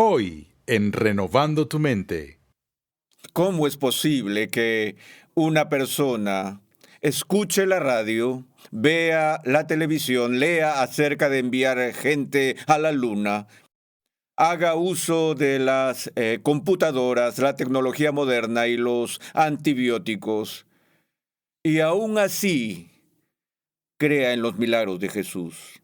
Hoy, en Renovando tu Mente. ¿Cómo es posible que una persona escuche la radio, vea la televisión, lea acerca de enviar gente a la luna, haga uso de las computadoras, la tecnología moderna y los antibióticos, y aún así crea en los milagros de Jesús?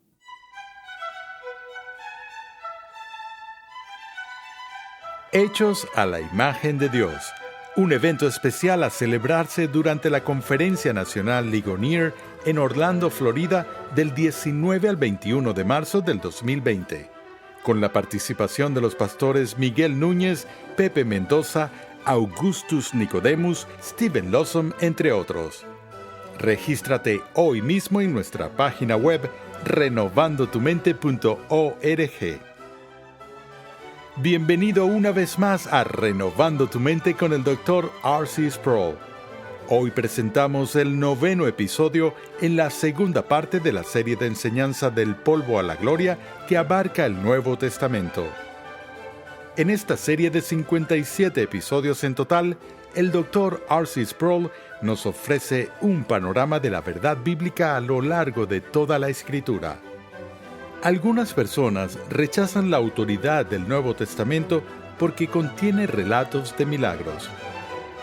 Hechos a la imagen de Dios. Un evento especial a celebrarse durante la Conferencia Nacional Ligonier en Orlando, Florida, del 19 al 21 de marzo del 2020. Con la participación de los pastores Miguel Núñez, Pepe Mendoza, Augustus Nicodemus, Steven Lawson, entre otros. Regístrate hoy mismo en nuestra página web renovandotumente.org. Bienvenido una vez más a Renovando tu Mente con el Dr. R.C. Sproul. Hoy presentamos el 9º episodio en la segunda parte de la serie de enseñanza del polvo a la gloria que abarca el Nuevo Testamento. En esta serie de 57 episodios en total, el Dr. R.C. Sproul nos ofrece un panorama de la verdad bíblica a lo largo de toda la Escritura. Algunas personas rechazan la autoridad del Nuevo Testamento porque contiene relatos de milagros.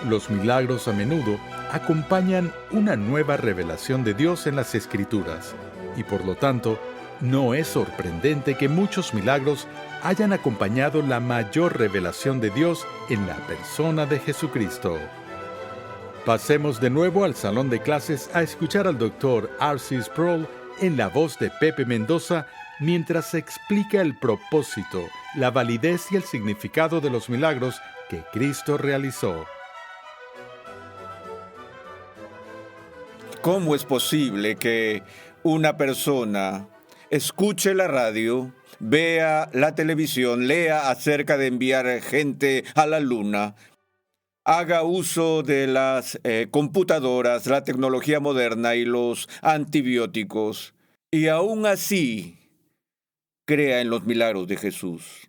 Los milagros a menudo acompañan una nueva revelación de Dios en las Escrituras, y por lo tanto, no es sorprendente que muchos milagros hayan acompañado la mayor revelación de Dios en la persona de Jesucristo. Pasemos de nuevo al salón de clases a escuchar al Dr. R.C. Sproul en la voz de Pepe Mendoza mientras se explica el propósito, la validez y el significado de los milagros que Cristo realizó. ¿Cómo es posible que una persona escuche la radio, vea la televisión, lea acerca de enviar gente a la luna, haga uso de las computadoras, la tecnología moderna y los antibióticos, y aún así crea en los milagros de Jesús?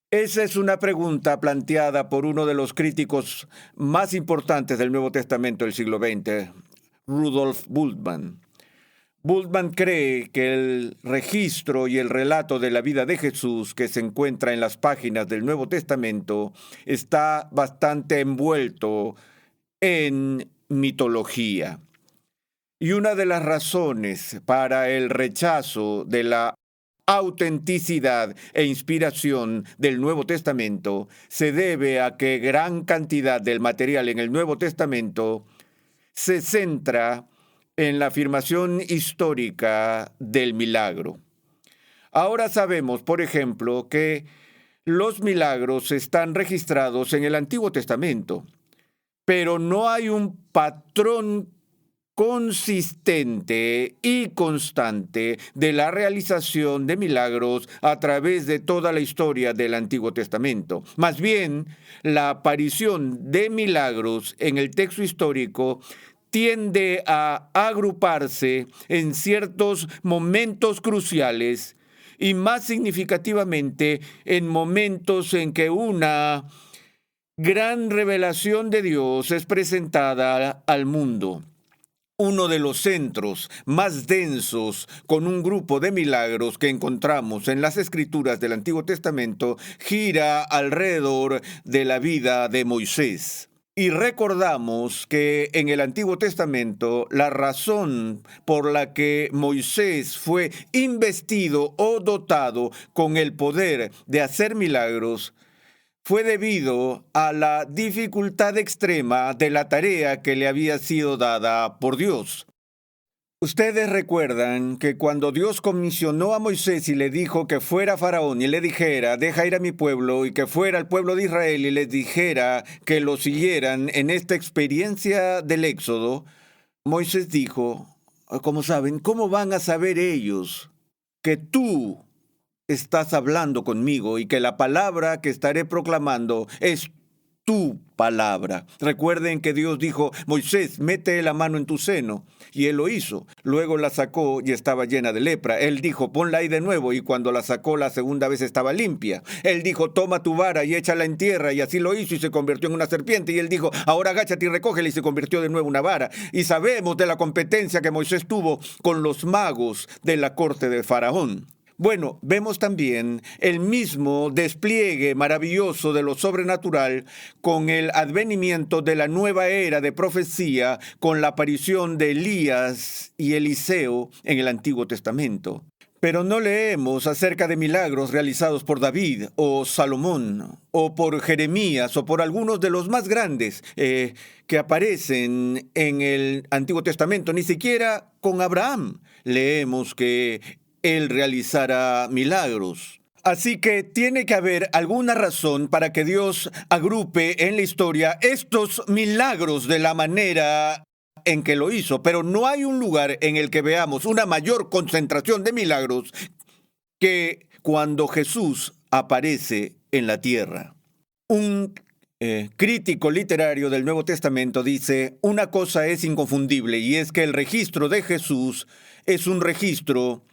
Esa es una pregunta planteada por uno de los críticos más importantes del Nuevo Testamento del siglo XX, Rudolf Bultmann. Bultmann cree que el registro y el relato de la vida de Jesús que se encuentra en las páginas del Nuevo Testamento está bastante envuelto en mitología. Y una de las razones para el rechazo de la autenticidad e inspiración del Nuevo Testamento se debe a que gran cantidad del material en el Nuevo Testamento se centra en la afirmación histórica del milagro. Ahora sabemos, por ejemplo, que los milagros están registrados en el Antiguo Testamento, pero no hay un patrón consistente y constante de la realización de milagros a través de toda la historia del Antiguo Testamento. Más bien, la aparición de milagros en el texto histórico tiende a agruparse en ciertos momentos cruciales y más significativamente en momentos en que una gran revelación de Dios es presentada al mundo. Uno de los centros más densos con un grupo de milagros que encontramos en las Escrituras del Antiguo Testamento gira alrededor de la vida de Moisés. Y recordamos que en el Antiguo Testamento la razón por la que Moisés fue investido o dotado con el poder de hacer milagros fue debido a la dificultad extrema de la tarea que le había sido dada por Dios. Ustedes recuerdan que cuando Dios comisionó a Moisés y le dijo que fuera a Faraón y le dijera, deja ir a mi pueblo, y que fuera al pueblo de Israel y les dijera que lo siguieran en esta experiencia del Éxodo, Moisés dijo, como saben, ¿cómo van a saber ellos que tú estás hablando conmigo y que la palabra que estaré proclamando es tu palabra. Recuerden que Dios dijo: Moisés, mete la mano en tu seno. Y él lo hizo. Luego la sacó y estaba llena de lepra. Él dijo: ponla ahí de nuevo. Y cuando la sacó la segunda vez estaba limpia. Él dijo: toma tu vara y échala en tierra. Y así lo hizo y se convirtió en una serpiente. Y él dijo: ahora agáchate y recógela. Y se convirtió de nuevo en una vara. Y sabemos de la competencia que Moisés tuvo con los magos de la corte de Faraón. Bueno, vemos también el mismo despliegue maravilloso de lo sobrenatural con el advenimiento de la nueva era de profecía, con la aparición de Elías y Eliseo en el Antiguo Testamento. Pero no leemos acerca de milagros realizados por David o Salomón o por Jeremías o por algunos de los más grandes que aparecen en el Antiguo Testamento. Ni siquiera con Abraham leemos que él realizará milagros. Así que tiene que haber alguna razón para que Dios agrupe en la historia estos milagros de la manera en que lo hizo, pero no hay un lugar en el que veamos una mayor concentración de milagros que cuando Jesús aparece en la tierra. Un crítico literario del Nuevo Testamento dice: una cosa es inconfundible, y es que el registro de Jesús es un registro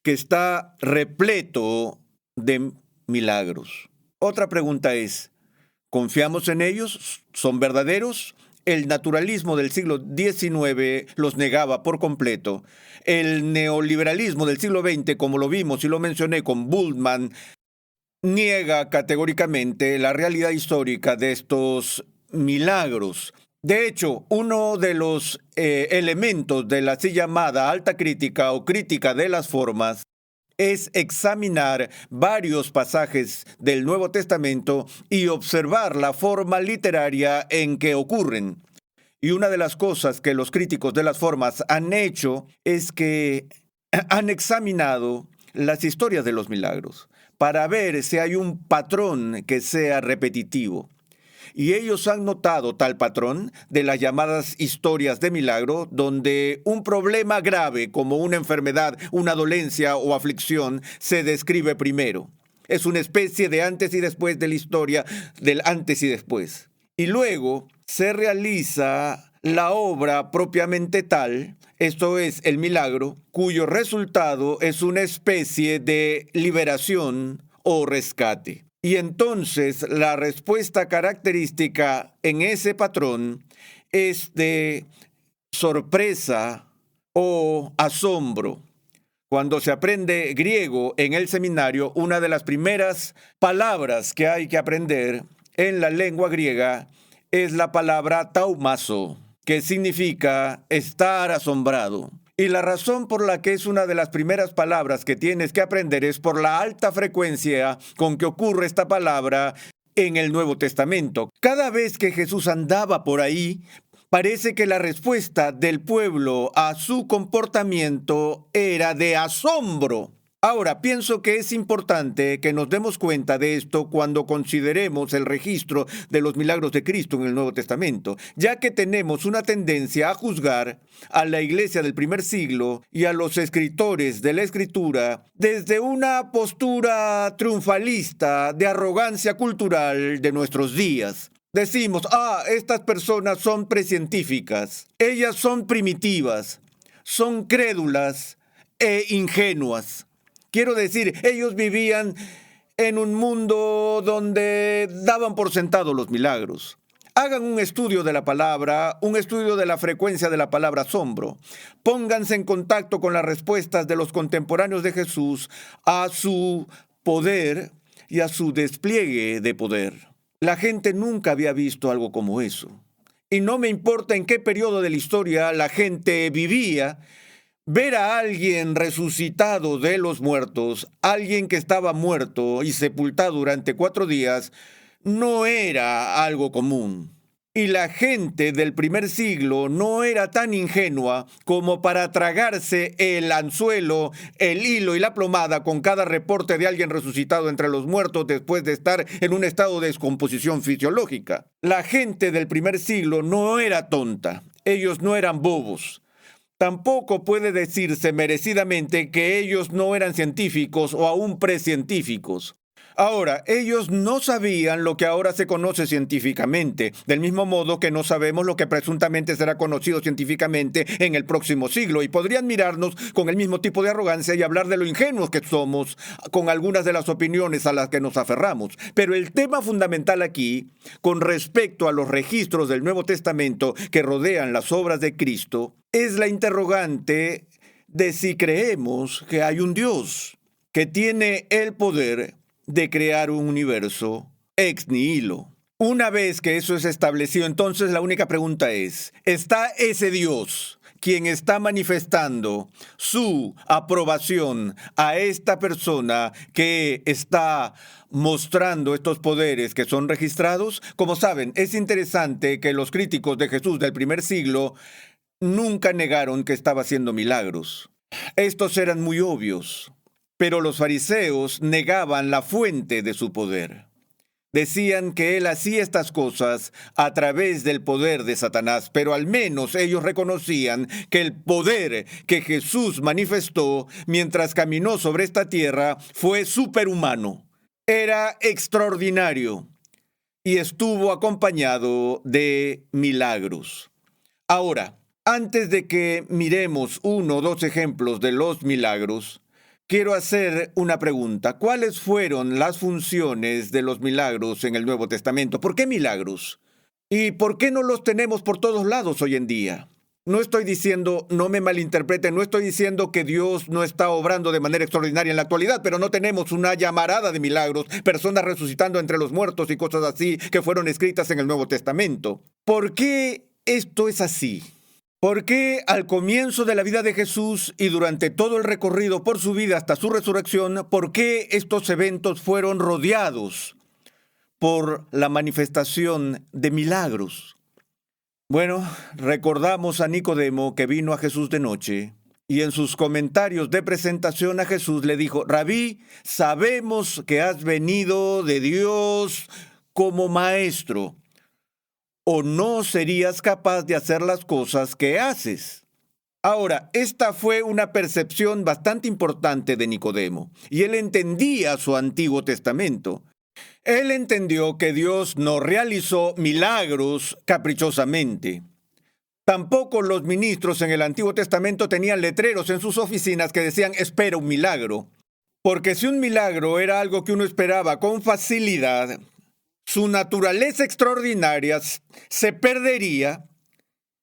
que está repleto de milagros. Otra pregunta es: ¿confiamos en ellos? ¿Son verdaderos? El naturalismo del siglo XIX los negaba por completo. El neoliberalismo del siglo XX, como lo vimos y lo mencioné con Bultmann, niega categóricamente la realidad histórica de estos milagros. De hecho, uno de los elementos de la así llamada alta crítica o crítica de las formas es examinar varios pasajes del Nuevo Testamento y observar la forma literaria en que ocurren. Y una de las cosas que los críticos de las formas han hecho es que han examinado las historias de los milagros para ver si hay un patrón que sea repetitivo. Y ellos han notado tal patrón de las llamadas historias de milagro, donde un problema grave como una enfermedad, una dolencia o aflicción se describe primero. Es una especie de antes y después de la historia, del antes y después. Y luego se realiza la obra propiamente tal, esto es el milagro, cuyo resultado es una especie de liberación o rescate. Y entonces la respuesta característica en ese patrón es de sorpresa o asombro. Cuando se aprende griego en el seminario, una de las primeras palabras que hay que aprender en la lengua griega es la palabra taumazo, que significa estar asombrado. Y la razón por la que es una de las primeras palabras que tienes que aprender es por la alta frecuencia con que ocurre esta palabra en el Nuevo Testamento. Cada vez que Jesús andaba por ahí, parece que la respuesta del pueblo a su comportamiento era de asombro. Ahora, pienso que es importante que nos demos cuenta de esto cuando consideremos el registro de los milagros de Cristo en el Nuevo Testamento, ya que tenemos una tendencia a juzgar a la iglesia del primer siglo y a los escritores de la Escritura desde una postura triunfalista de arrogancia cultural de nuestros días. Decimos: estas personas son precientíficas, ellas son primitivas, son crédulas e ingenuas. Quiero decir, ellos vivían en un mundo donde daban por sentado los milagros. Hagan un estudio de la palabra, un estudio de la frecuencia de la palabra asombro. Pónganse en contacto con las respuestas de los contemporáneos de Jesús a su poder y a su despliegue de poder. La gente nunca había visto algo como eso. Y no me importa en qué periodo de la historia la gente vivía, ver a alguien resucitado de los muertos, alguien que estaba muerto y sepultado durante 4 días, no era algo común. Y la gente del primer siglo no era tan ingenua como para tragarse el anzuelo, el hilo y la plomada con cada reporte de alguien resucitado entre los muertos después de estar en un estado de descomposición fisiológica. La gente del primer siglo no era tonta, ellos no eran bobos. Tampoco puede decirse merecidamente que ellos no eran científicos o aún precientíficos. Ahora, ellos no sabían lo que ahora se conoce científicamente, del mismo modo que no sabemos lo que presuntamente será conocido científicamente en el próximo siglo, y podrían mirarnos con el mismo tipo de arrogancia y hablar de lo ingenuos que somos con algunas de las opiniones a las que nos aferramos. Pero el tema fundamental aquí, con respecto a los registros del Nuevo Testamento que rodean las obras de Cristo, es la interrogante de si creemos que hay un Dios que tiene el poder de crear un universo ex nihilo. Una vez que eso es establecido, entonces la única pregunta es, ¿está ese Dios quien está manifestando su aprobación a esta persona que está mostrando estos poderes que son registrados? Como saben, es interesante que los críticos de Jesús del primer siglo nunca negaron que estaba haciendo milagros. Estos eran muy obvios. Pero los fariseos negaban la fuente de su poder. Decían que él hacía estas cosas a través del poder de Satanás, pero al menos ellos reconocían que el poder que Jesús manifestó mientras caminó sobre esta tierra fue superhumano. Era extraordinario y estuvo acompañado de milagros. Ahora, antes de que miremos uno o dos ejemplos de los milagros, quiero hacer una pregunta. ¿Cuáles fueron las funciones de los milagros en el Nuevo Testamento? ¿Por qué milagros? ¿Y por qué no los tenemos por todos lados hoy en día? No estoy diciendo, no me malinterpreten, no estoy diciendo que Dios no está obrando de manera extraordinaria en la actualidad, pero no tenemos una llamarada de milagros, personas resucitando entre los muertos y cosas así que fueron escritas en el Nuevo Testamento. ¿Por qué esto es así? ¿Por qué al comienzo de la vida de Jesús y durante todo el recorrido por su vida hasta su resurrección, por qué estos eventos fueron rodeados por la manifestación de milagros? Bueno, recordamos a Nicodemo que vino a Jesús de noche y en sus comentarios de presentación a Jesús le dijo, Rabí, sabemos que has venido de Dios como maestro, o no serías capaz de hacer las cosas que haces. Ahora, esta fue una percepción bastante importante de Nicodemo, y él entendía su Antiguo Testamento. Él entendió que Dios no realizó milagros caprichosamente. Tampoco los ministros en el Antiguo Testamento tenían letreros en sus oficinas que decían, espera un milagro. Porque si un milagro era algo que uno esperaba con facilidad, su naturaleza extraordinaria se perdería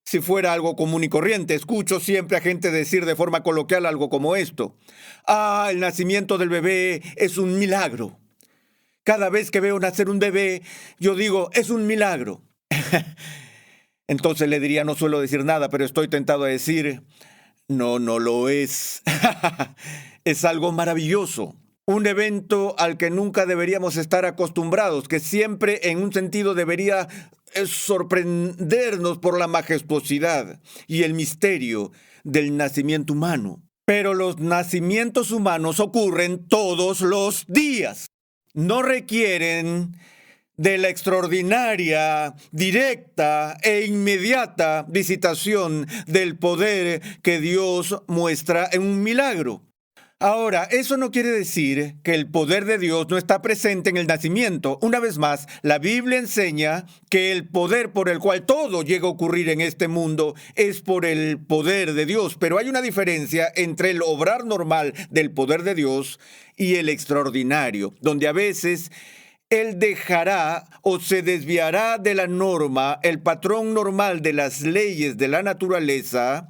si fuera algo común y corriente. Escucho siempre a gente decir de forma coloquial algo como esto. El nacimiento del bebé es un milagro. Cada vez que veo nacer un bebé, yo digo, es un milagro. Entonces le diría, no suelo decir nada, pero estoy tentado a decir, no lo es. Es algo maravilloso. Un evento al que nunca deberíamos estar acostumbrados, que siempre en un sentido debería sorprendernos por la majestuosidad y el misterio del nacimiento humano. Pero los nacimientos humanos ocurren todos los días. No requieren de la extraordinaria, directa e inmediata visitación del poder que Dios muestra en un milagro. Ahora, eso no quiere decir que el poder de Dios no está presente en el nacimiento. Una vez más, la Biblia enseña que el poder por el cual todo llega a ocurrir en este mundo es por el poder de Dios. Pero hay una diferencia entre el obrar normal del poder de Dios y el extraordinario, donde a veces Él dejará o se desviará de la norma, el patrón normal de las leyes de la naturaleza,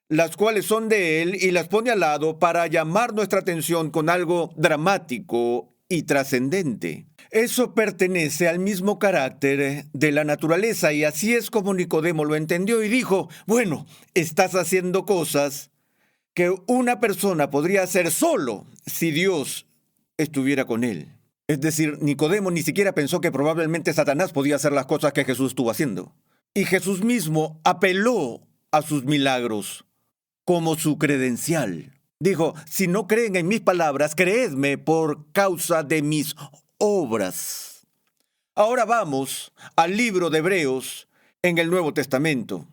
las cuales son de Él, y las pone al lado para llamar nuestra atención con algo dramático y trascendente. Eso pertenece al mismo carácter de la naturaleza, y así es como Nicodemo lo entendió y dijo, bueno, estás haciendo cosas que una persona podría hacer solo si Dios estuviera con él. Es decir, Nicodemo ni siquiera pensó que probablemente Satanás podía hacer las cosas que Jesús estuvo haciendo. Y Jesús mismo apeló a sus milagros como su credencial. Dijo, si no creen en mis palabras, creedme por causa de mis obras. Ahora vamos al libro de Hebreos en el Nuevo Testamento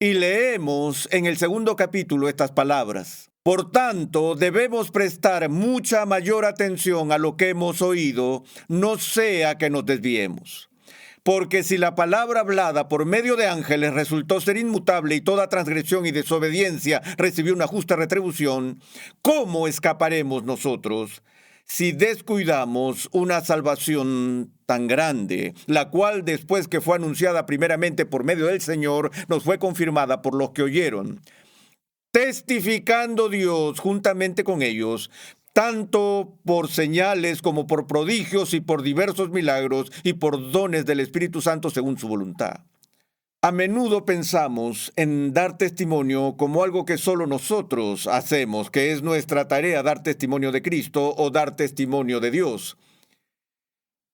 y leemos en el 2º capítulo estas palabras. Por tanto, debemos prestar mucha mayor atención a lo que hemos oído, no sea que nos desviemos. Porque si la palabra hablada por medio de ángeles resultó ser inmutable y toda transgresión y desobediencia recibió una justa retribución, ¿cómo escaparemos nosotros si descuidamos una salvación tan grande, la cual después que fue anunciada primeramente por medio del Señor, nos fue confirmada por los que oyeron? Testificando Dios juntamente con ellos, tanto por señales como por prodigios y por diversos milagros y por dones del Espíritu Santo según su voluntad. A menudo pensamos en dar testimonio como algo que solo nosotros hacemos, que es nuestra tarea dar testimonio de Cristo o dar testimonio de Dios.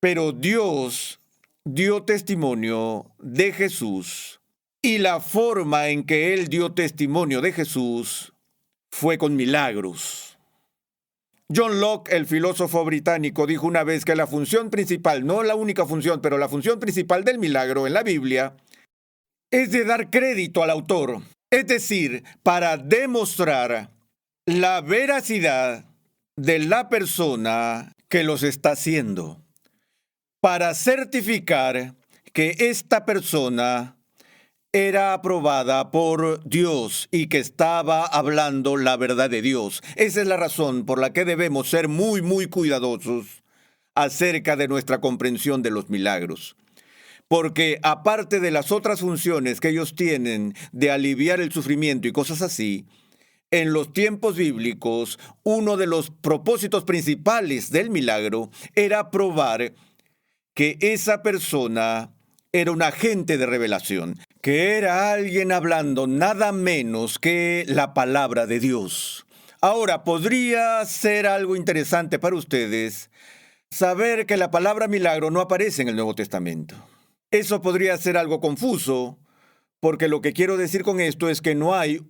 Pero Dios dio testimonio de Jesús y la forma en que Él dio testimonio de Jesús fue con milagros. John Locke, el filósofo británico, dijo una vez que la función principal, no la única función, pero la función principal del milagro en la Biblia es de dar crédito al autor, es decir, para demostrar la veracidad de la persona que los está haciendo, para certificar que esta persona era aprobada por Dios y que estaba hablando la verdad de Dios. Esa es la razón por la que debemos ser muy, muy cuidadosos acerca de nuestra comprensión de los milagros. Porque aparte de las otras funciones que ellos tienen de aliviar el sufrimiento y cosas así, en los tiempos bíblicos, uno de los propósitos principales del milagro era probar que esa persona era un agente de revelación, que era alguien hablando nada menos que la palabra de Dios. Ahora, podría ser algo interesante para ustedes saber que la palabra milagro no aparece en el Nuevo Testamento. Eso podría ser algo confuso, porque lo que quiero decir con esto es que no hay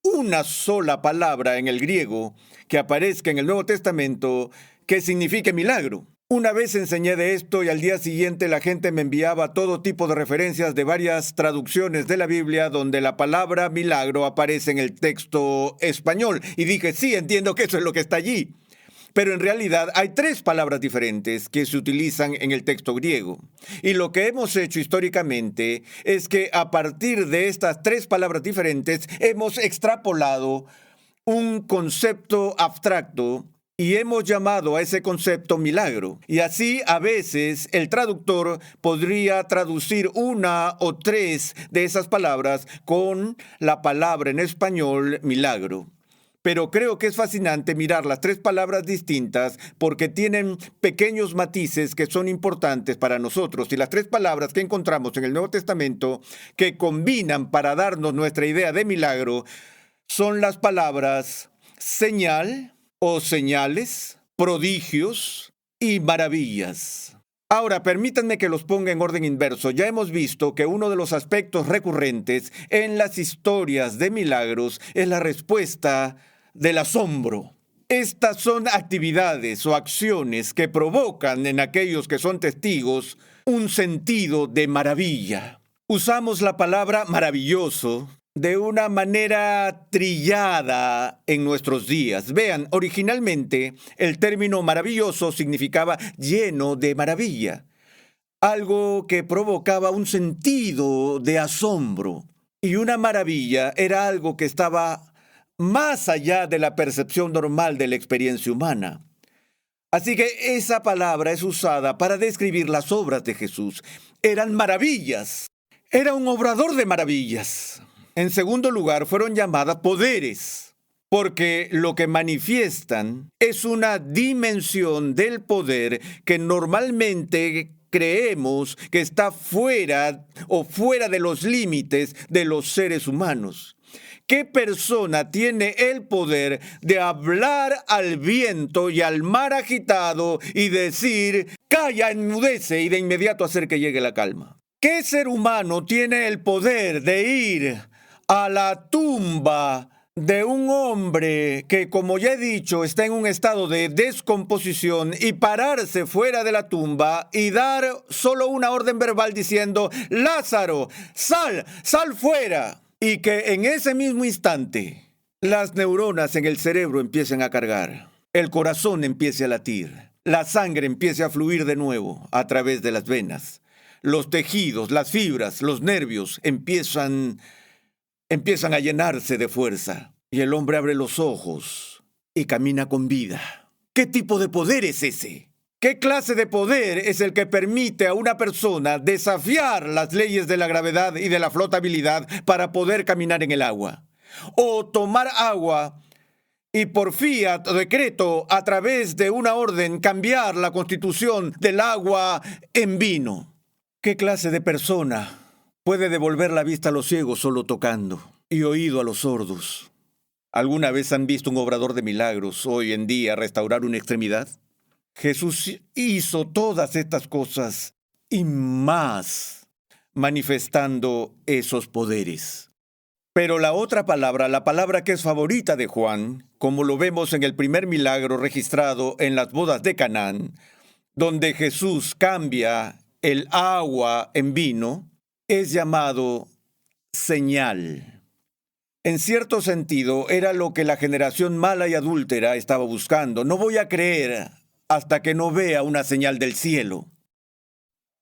una sola palabra en el griego que aparezca en el Nuevo Testamento que signifique milagro. Una vez enseñé de esto y al día siguiente la gente me enviaba todo tipo de referencias de varias traducciones de la Biblia donde la palabra milagro aparece en el texto español. Y dije, sí, entiendo que eso es lo que está allí. Pero en realidad hay 3 palabras diferentes que se utilizan en el texto griego. Y lo que hemos hecho históricamente es que a partir de estas 3 palabras diferentes hemos extrapolado un concepto abstracto y hemos llamado a ese concepto milagro. Y así a veces el traductor podría traducir 1 o 3 de esas palabras con la palabra en español milagro. Pero creo que es fascinante mirar las 3 palabras distintas porque tienen pequeños matices que son importantes para nosotros. Y las 3 palabras que encontramos en el Nuevo Testamento que combinan para darnos nuestra idea de milagro son las palabras señal o señales, prodigios y maravillas. Ahora, permítanme que los ponga en orden inverso. Ya hemos visto que uno de los aspectos recurrentes en las historias de milagros es la respuesta del asombro. Estas son actividades o acciones que provocan en aquellos que son testigos un sentido de maravilla. Usamos la palabra maravilloso de una manera trillada en nuestros días. Vean, originalmente el término maravilloso significaba lleno de maravilla, algo que provocaba un sentido de asombro. Y una maravilla era algo que estaba más allá de la percepción normal de la experiencia humana. Así que esa palabra es usada para describir las obras de Jesús. Eran maravillas. Era un obrador de maravillas. En segundo lugar, fueron llamadas poderes, porque lo que manifiestan es una dimensión del poder que normalmente creemos que está fuera de los límites de los seres humanos. ¿Qué persona tiene el poder de hablar al viento y al mar agitado y decir, calla, enmudece, y de inmediato hacer que llegue la calma? ¿Qué ser humano tiene el poder de ir a la tumba de un hombre que, como ya he dicho, está en un estado de descomposición y pararse fuera de la tumba y dar solo una orden verbal diciendo, Lázaro, sal fuera? Y que en ese mismo instante las neuronas en el cerebro empiecen a cargar, el corazón empiece a latir, la sangre empiece a fluir de nuevo a través de las venas, los tejidos, las fibras, los nervios empiezan a llenarse de fuerza y el hombre abre los ojos y camina con vida. ¿Qué tipo de poder es ese? ¿Qué clase de poder es el que permite a una persona desafiar las leyes de la gravedad y de la flotabilidad para poder caminar en el agua? O tomar agua y por fiat o decreto, a través de una orden, cambiar la constitución del agua en vino. ¿Qué clase de persona puede devolver la vista a los ciegos solo tocando y oído a los sordos? ¿Alguna vez han visto un obrador de milagros hoy en día restaurar una extremidad? Jesús hizo todas estas cosas y más, manifestando esos poderes. Pero la otra palabra, la palabra que es favorita de Juan, como lo vemos en el primer milagro registrado en las bodas de Canaán, donde Jesús cambia el agua en vino, es llamado señal. En cierto sentido, era lo que la generación mala y adúltera estaba buscando. No voy a creer hasta que no vea una señal del cielo.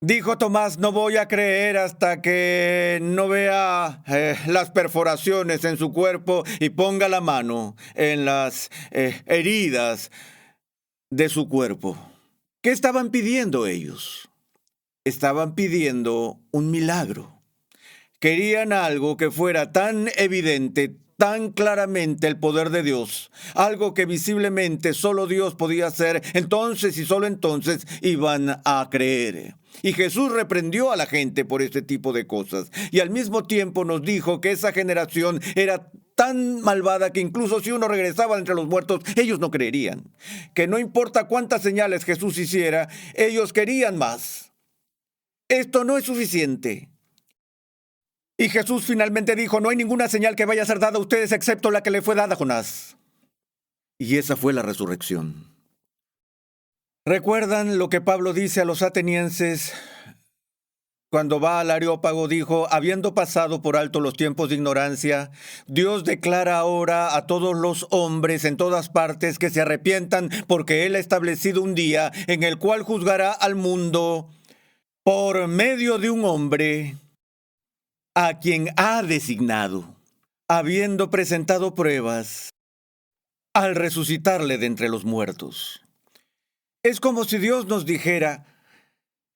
Dijo Tomás, no voy a creer hasta que no vea las perforaciones en su cuerpo y ponga la mano en las heridas de su cuerpo. ¿Qué estaban pidiendo ellos? Estaban pidiendo un milagro. Querían algo que fuera tan evidente, tan claramente el poder de Dios, algo que visiblemente solo Dios podía hacer, entonces y solo entonces iban a creer. Y Jesús reprendió a la gente por este tipo de cosas, y al mismo tiempo nos dijo que esa generación era tan malvada que incluso si uno regresaba entre los muertos, ellos no creerían. Que no importa cuántas señales Jesús hiciera, ellos querían más. Esto no es suficiente. Y Jesús finalmente dijo, no hay ninguna señal que vaya a ser dada a ustedes excepto la que le fue dada a Jonás. Y esa fue la resurrección. ¿Recuerdan lo que Pablo dice a los atenienses cuando va al Areópago? Dijo, habiendo pasado por alto los tiempos de ignorancia, Dios declara ahora a todos los hombres en todas partes que se arrepientan porque Él ha establecido un día en el cual juzgará al mundo por medio de un hombre a quien ha designado, habiendo presentado pruebas al resucitarle de entre los muertos. Es como si Dios nos dijera,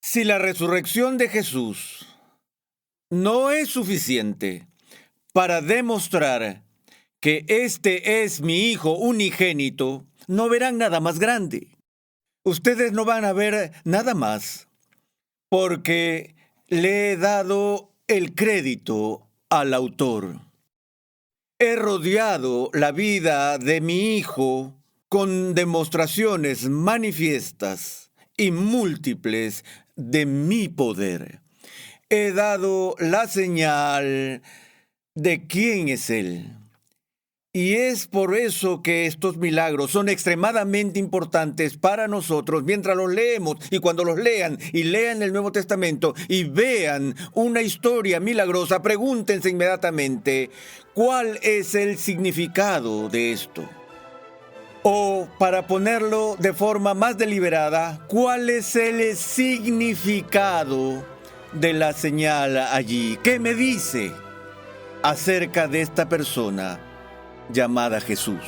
si la resurrección de Jesús no es suficiente para demostrar que este es mi Hijo unigénito, no verán nada más grande. Ustedes no van a ver nada más porque le he dado el crédito al autor. He rodeado la vida de mi Hijo con demostraciones manifiestas y múltiples de mi poder. He dado la señal de quién es Él. Y es por eso que estos milagros son extremadamente importantes para nosotros mientras los leemos y cuando los lean y lean el Nuevo Testamento y vean una historia milagrosa, pregúntense inmediatamente cuál es el significado de esto. O, para ponerlo de forma más deliberada, ¿cuál es el significado de la señal allí? ¿Qué me dice acerca de esta persona llamada Jesús?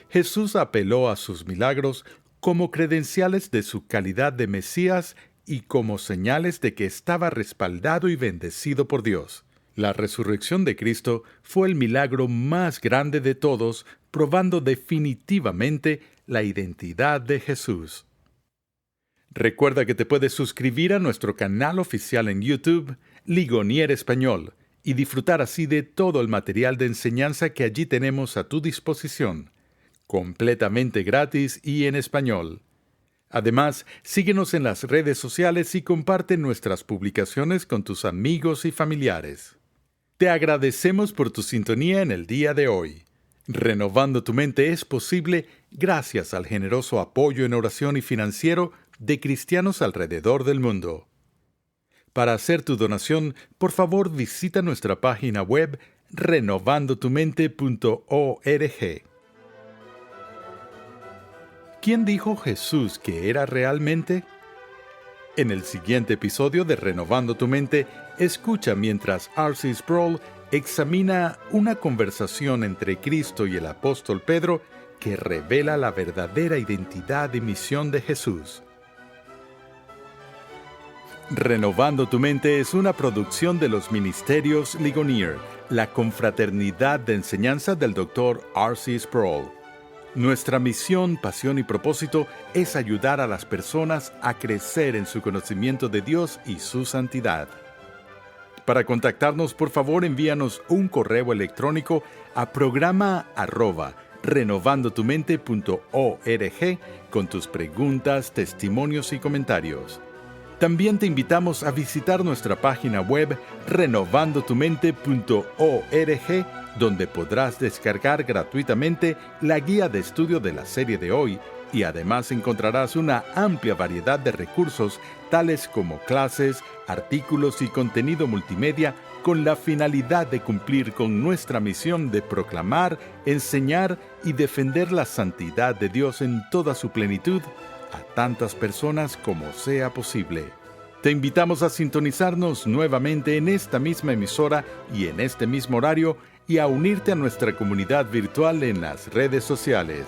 Jesús apeló a sus milagros como credenciales de su calidad de Mesías y como señales de que estaba respaldado y bendecido por Dios. La resurrección de Cristo fue el milagro más grande de todos, probando definitivamente la identidad de Jesús. Recuerda que te puedes suscribir a nuestro canal oficial en YouTube, Ligonier Español, y disfrutar así de todo el material de enseñanza que allí tenemos a tu disposición, completamente gratis y en español. Además, síguenos en las redes sociales y comparte nuestras publicaciones con tus amigos y familiares. Te agradecemos por tu sintonía en el día de hoy. Renovando tu mente es posible gracias al generoso apoyo en oración y financiero de cristianos alrededor del mundo. Para hacer tu donación, por favor visita nuestra página web renovandotumente.org. ¿Quién dijo Jesús que era realmente? En el siguiente episodio de Renovando tu Mente, escucha mientras R.C. Sproul examina una conversación entre Cristo y el apóstol Pedro que revela la verdadera identidad y misión de Jesús. Renovando tu Mente es una producción de los Ministerios Ligonier, la confraternidad de enseñanza del Dr. R.C. Sproul. Nuestra misión, pasión y propósito es ayudar a las personas a crecer en su conocimiento de Dios y su santidad. Para contactarnos, por favor, envíanos un correo electrónico a programa@renovandotumente.org con tus preguntas, testimonios y comentarios. También te invitamos a visitar nuestra página web renovandotumente.org, donde podrás descargar gratuitamente la guía de estudio de la serie de hoy y además encontrarás una amplia variedad de recursos tales como clases, artículos y contenido multimedia con la finalidad de cumplir con nuestra misión de proclamar, enseñar y defender la santidad de Dios en toda su plenitud a tantas personas como sea posible. Te invitamos a sintonizarnos nuevamente en esta misma emisora y en este mismo horario y a unirte a nuestra comunidad virtual en las redes sociales.